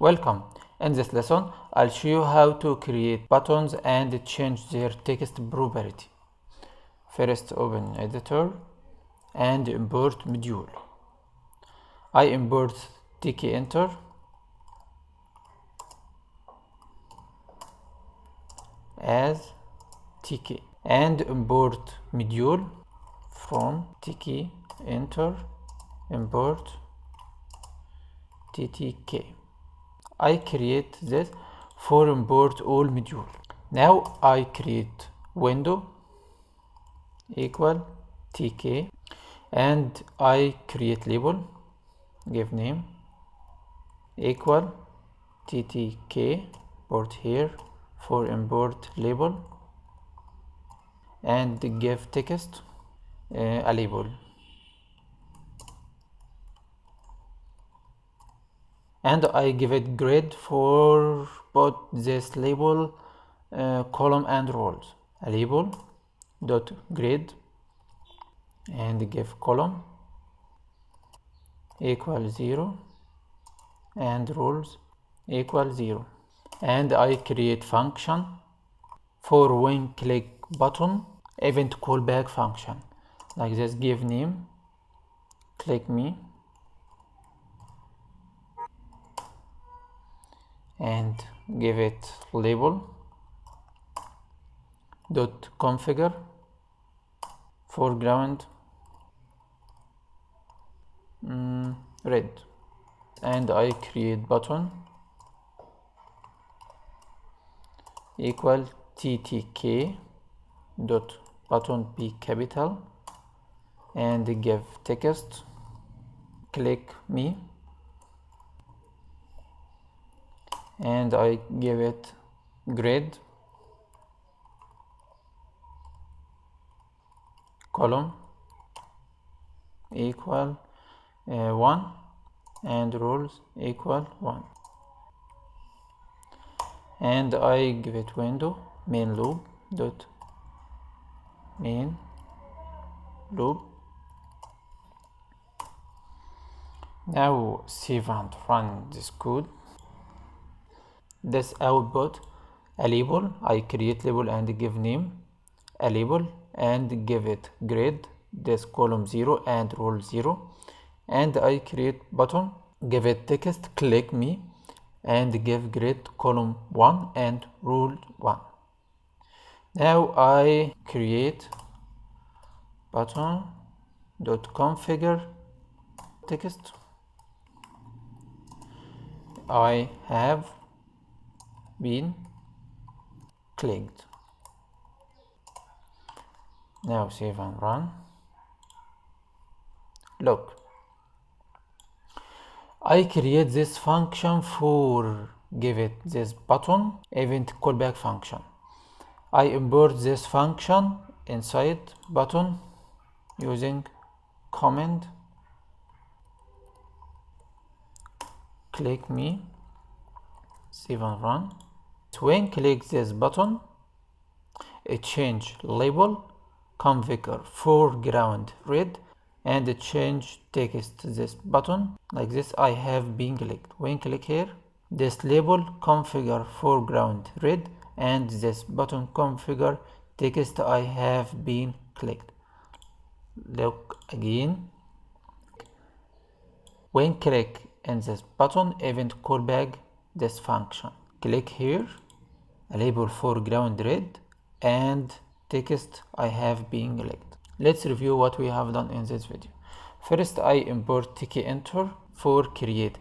Welcome. In this lesson, I'll show you how to create buttons and change their text property. First, open editor and import module. I import Tkinter as Tk and import module from Tkinter import ttk. I create this for import all module. Now I create window equal tk and I create label, give name equal ttk, port here for import label, and give text a label. And I give it grid for both this label column and rows. A label dot grid and give column equal 0 and rows equal 0. And I create function for when click button event callback function like this. Give name click me and give it label dot configure foreground red, and I create button equal ttk dot button p capital and give text click me, and I give it grid column equal 1 and rows equal 1, and I give it window main loop dot main loop. Now save and run this code. This output a label. I create label and give name a label and give it grid, this column 0 and row 0, and I create button, give it text click me and give grid column 1 and row 1. Now I create button dot configure text. I have been clicked. Now save and run. Look, I create this function for give it this button event callback function. I import this function inside button using command click me, save and run. When click this button, it change label configure foreground red and change text this button like this. I have been clicked. When click here, this label configure foreground red and this button configure text I have been clicked. Look again, when click in this button event callback this function. Click here, a label foreground red and text I have been clicked. Let's review what we have done in this video. First, I import Tkinter for create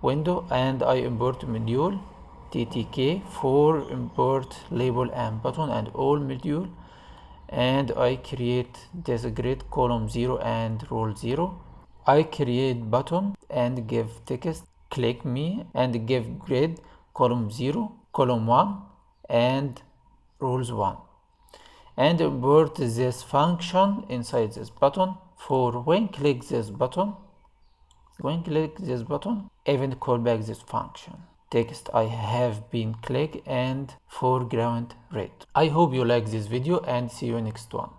window and I import module ttk for import label and button and all module, and I create this grid column 0 and row 0. I create button and give text click me and give grid column 0 column 1 and rows 1, and import this function inside this button for when click this button event callback this function text I have been clicked and foreground red. I hope you like this video and see you next one.